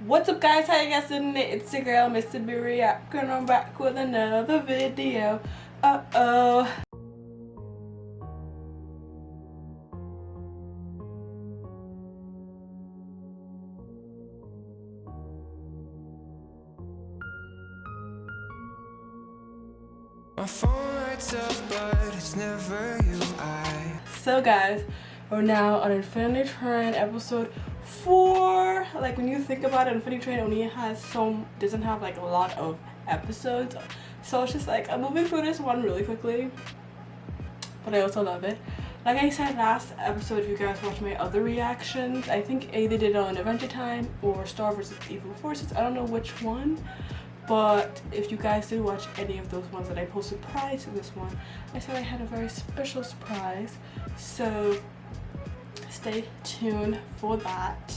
What's up, guys? How you guys doing? It's your girl, Mr. B React, and I'm back with another video. Uh-oh. My phone lights up, but it's never you. So guys, we're now on Infinity Train episode 4. Like, when you think about it, Infinity Train only doesn't have like a lot of episodes, so it's just like I'm moving through this one really quickly, but I also love it. Like I said last episode, if you guys watched my other reactions, I think they did it on Adventure Time or Star vs. Evil Forces, I don't know which one. But if you guys did watch any of those ones that I posted prior to this one, I said I had a very special surprise. So stay tuned for that.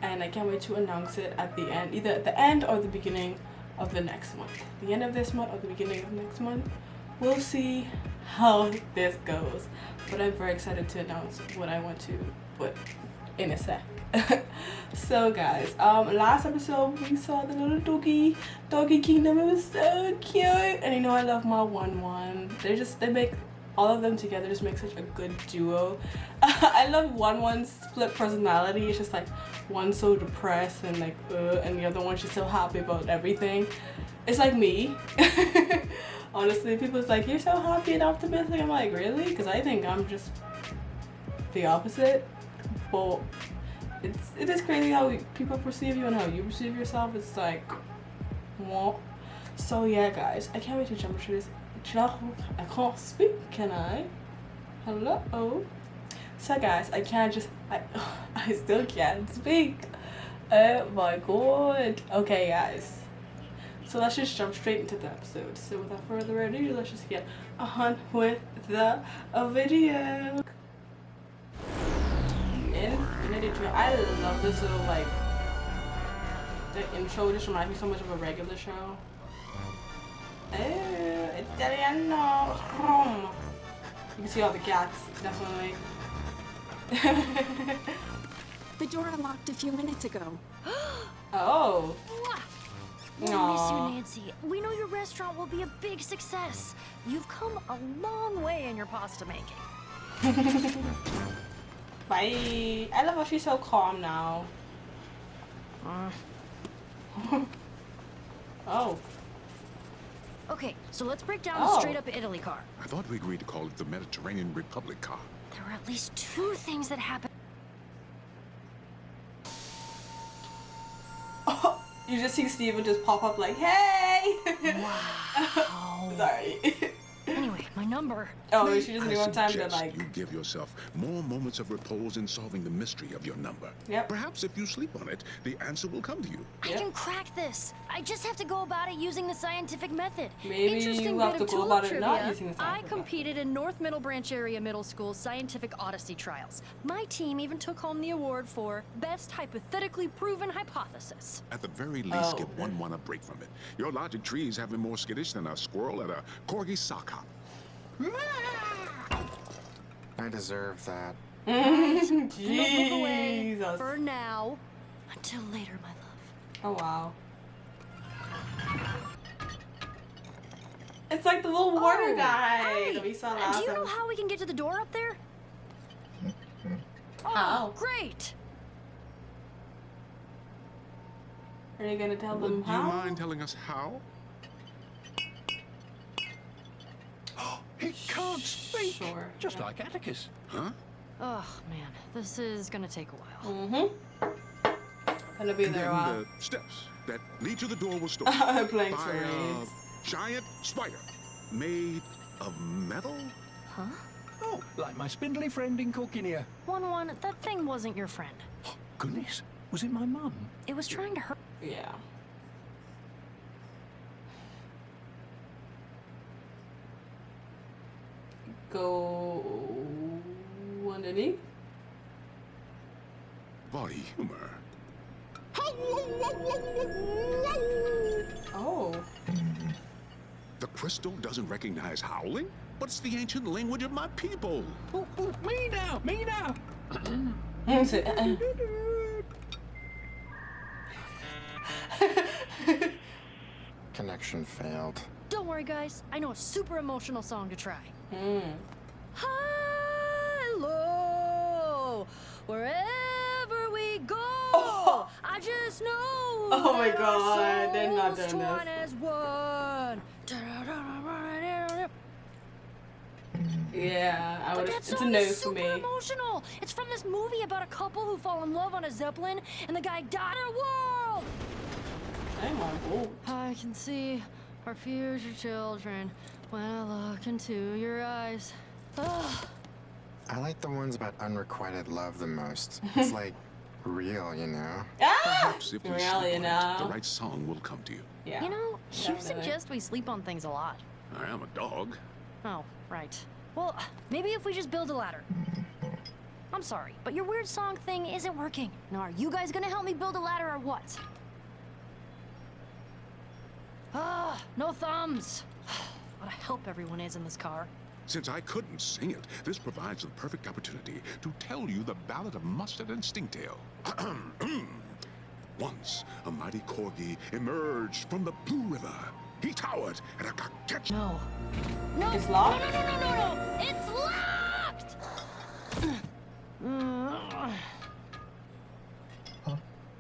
And I can't wait to announce it at the end, either at the end or the beginning of the next month. The end of this month or the beginning of next month. We'll see how this goes. But I'm very excited to announce what I want to put in a sec. So guys, last episode we saw the little doggy kingdom. It was so cute, and you know I love my 1-1. They make all of them together just make such a good duo. I love 1-1's split personality. It's just like one so depressed and like and the other one she's so happy about everything. It's like me. Honestly, people's like, you're so happy and optimistic. I'm like, really? Because I think I'm just the opposite. But it is crazy how people perceive you and how you perceive yourself. It's like, what? So yeah, guys, I can't wait to jump into this. I can't speak, can I? Hello? So guys, I still can't speak. Oh my god. Okay, guys. So let's just jump straight into the episode. So without further ado, let's just get on with the video. Infinity Train. I love this little like the intro. Just reminds me so much of a regular show. Oh, Tattiyanna. You can see all the cats, definitely. The door unlocked a few minutes ago. Oh. We'll miss you, Nancy. We know your restaurant will be a big success. You've come a long way in your pasta making. Bye. I love how she's so calm now. Oh. Okay, so let's break down the straight up Italy car. I thought we agreed to call it the Mediterranean Republic car. There were at least 2 things that happened. Oh, you just see Steven just pop up like, hey! Wow. Sorry. Anyway, my number. Oh, she doesn't even have time to suggest like. you give yourself more moments of repose in solving the mystery of your number. Yep. Perhaps if you sleep on it, the answer will come to you. I can crack this. I just have to go about it using the scientific method. Maybe Interesting you have bit to of go about tulip it not trivia. using the I scientific competed in North Middle Branch Area Middle School's Scientific Odyssey trials. My team even took home the award for Best Hypothetically Proven Hypothesis. At the very least, give 1-1 a break from it. Your logic tree is having more skittish than a squirrel at a corgi sock hop. I deserve that. Look away Jesus. for now. Until later, my love. Oh wow. It's like the little water guy Hey, that we saw do last you know episode. how we can get to the door up there? How? Great! Are you gonna tell Do them you how? mind telling us how? He can't speak. Sure. Just yeah. like Atticus. Huh? Oh man, this is gonna take a while. Mm-hmm. Gonna be And there a then while. the steps that lead to the door will store Playing by charades. a giant spider made of metal. Huh? Oh, like my spindly friend in Corkinia. 1-1, that thing wasn't your friend. Goodness, was it my mum? It was trying to hurt. Yeah. Go underneath. Body humor. Oh. The crystal doesn't recognize howling, but it's the ancient language of my people. Oh, me now, me now. Connection failed. Don't worry, guys. I know a super emotional song to try. High, low, wherever we go. Oh. I just know. Oh my that our God, they're not souls doing twine this. as one. Yeah, I But would. that It's a song no is for super me. emotional. It's from this movie about a couple who fall in love on a zeppelin, and the guy died in a world. I'm on board. I can see our future children when I look into your eyes. Ugh. I like the ones about unrequited love the most. It's like real, you know? Ah! Perhaps if we Really, sleep on you it, know? the right song will come to you. Yeah. You know, you definitely. suggest we sleep on things a lot. I am a dog. Oh, right. Well, maybe if we just build a ladder. I'm sorry, but your weird song thing isn't working. Now, are you guys gonna help me build a ladder or what? Ah, no thumbs. What a help everyone is in this car. Since I couldn't sing it, this provides the perfect opportunity to tell you the ballad of Mustard and Stingtail. Once, a mighty corgi emerged from the Blue River. He towered at a gargantuan... No. No. It's locked? No. It's locked!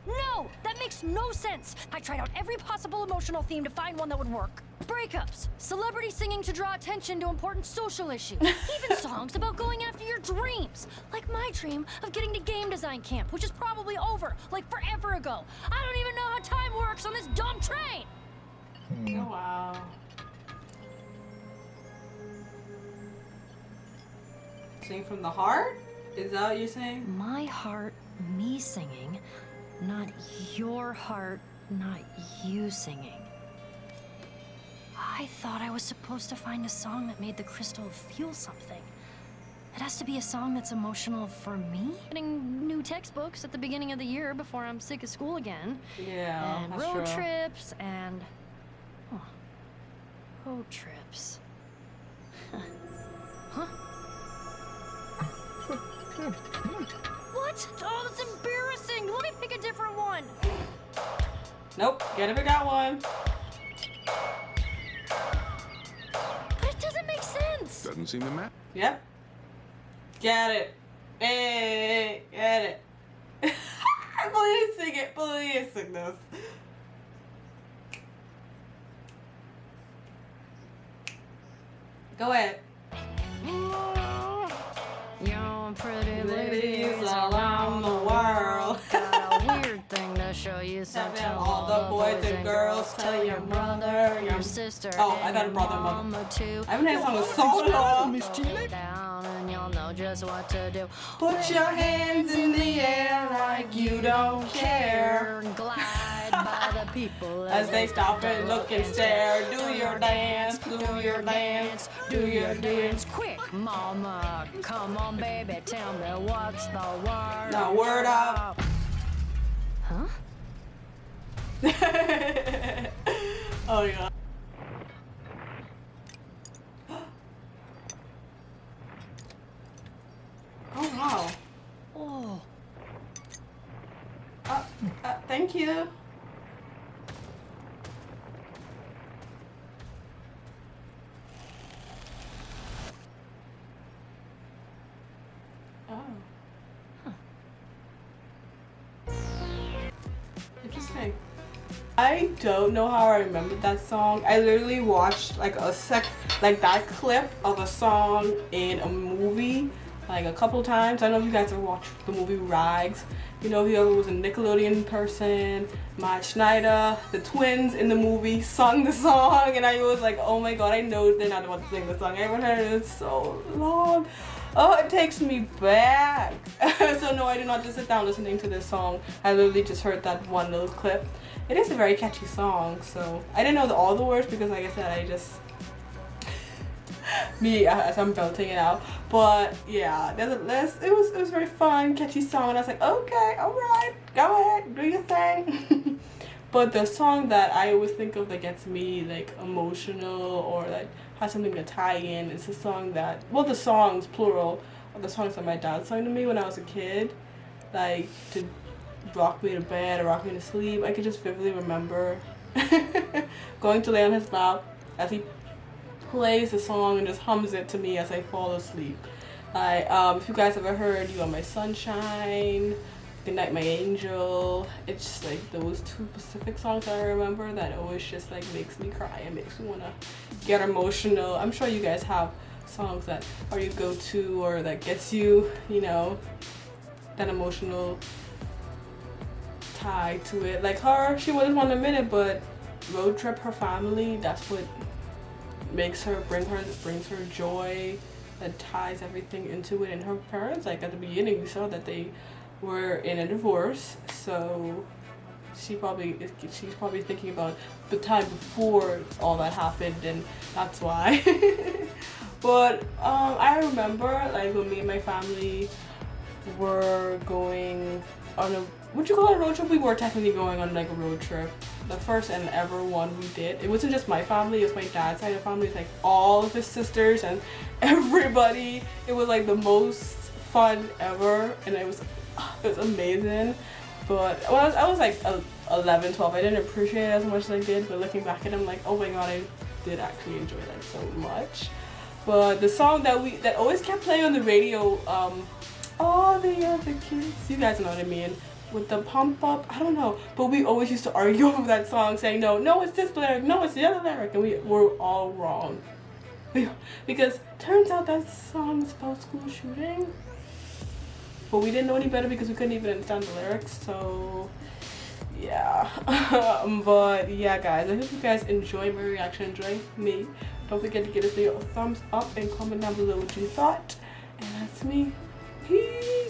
No! That makes no sense! I tried out every possible emotional theme to find one that would work. Breakups, celebrity singing to draw attention to important social issues, even songs about going after your dreams. Like my dream of getting to game design camp, which is probably over, like forever ago. I don't even know how time works on this dumb train! Oh, wow. Sing from the heart? Is that what you're saying? My heart, me singing, not your heart, not you singing. I thought I was supposed to find a song that made the crystal feel something. It has to be a song that's emotional for me. Getting new textbooks at the beginning of the year before I'm sick of school again. Yeah, And that's road true. trips and... Oh, road trips. Huh? What? Oh, that's embarrassing. Let me pick a different one. Nope, gotta pick out one. But it doesn't make sense. Doesn't seem to matter. Yep. Get it. Hey, get it. Please sing it. Please sing this. Go ahead. You're pretty Ladies around the world. Got a weird thing to show you, so tell all the boys and girls, tell your brother, your sister, Oh, I and got a your brother and mother. mama too. I haven't had a song in so long. Miss Chile? Down and you'll know just what to do. Put your hands in the air like you don't care. Glide by the people As they stop and look and stare. Do your dance, do your dance, do your dance. Quick, mama, come on, baby, tell me what's the word. Now word up. Huh? Oh yeah. Oh wow. Oh. Thank you. Oh. Interesting. I don't know how I remembered that song. I literally watched like that clip of a song in a movie like a couple times. I don't know if you guys ever watched the movie Rags. You know, whoever was a Nickelodeon person, Matt Schneider, the twins in the movie sung the song, and I was like, oh my god, I know they're not about to sing the song. I haven't heard it in so long. Oh, it takes me back. So no, I did not just sit down listening to this song. I literally just heard that one little clip. It is a very catchy song, so I didn't know all the words because like I said, I just me as I'm belting it out. But yeah, it was very fun, catchy song, and I was like, okay, alright, go ahead, do your thing. But the song that I always think of that gets me like emotional or like has something to tie in is a song that, well, the songs plural are the songs that my dad sang to me when I was a kid, like to rock me to bed or rock me to sleep. I could just vividly remember going to lay on his lap as he plays the song and just hums it to me as I fall asleep. If you guys ever heard You Are My Sunshine, Good Night My Angel, it's just like those two specific songs that I remember that always just like makes me cry and makes me want to get emotional. I'm sure you guys have songs that are your go-to or that gets you, you know, that emotional tie to it. Like her, she wouldn't want to admit it, but Road Trip, her family, that's what makes her, brings her joy, that ties everything into it. And her parents, like at the beginning we saw that they were in a divorce, so she's probably thinking about the time before all that happened, and that's why. But I remember like when me and my family were going on a, would you call it a road trip? We were technically going on like a road trip. The first and ever one we did. It wasn't just my family, it was my dad's side of the family. It's like all of his sisters and everybody. It was like the most fun ever, and it was amazing. But when I was like 11, 12, I didn't appreciate it as much as I did, but looking back at it, I'm like, oh my god, I did actually enjoy that so much. But the song that always kept playing on the radio, all the other kids, you guys know what I mean, with the pump up, I don't know, but we always used to argue over that song, saying no it's this lyric, no it's the other lyric, and we were all wrong. Because turns out that song's about school shooting, but we didn't know any better because we couldn't even understand the lyrics, so yeah. But yeah guys, I hope you guys enjoy my reaction, enjoy me. Don't forget to give this video a thumbs up and comment down below what you thought, and that's me. Peace.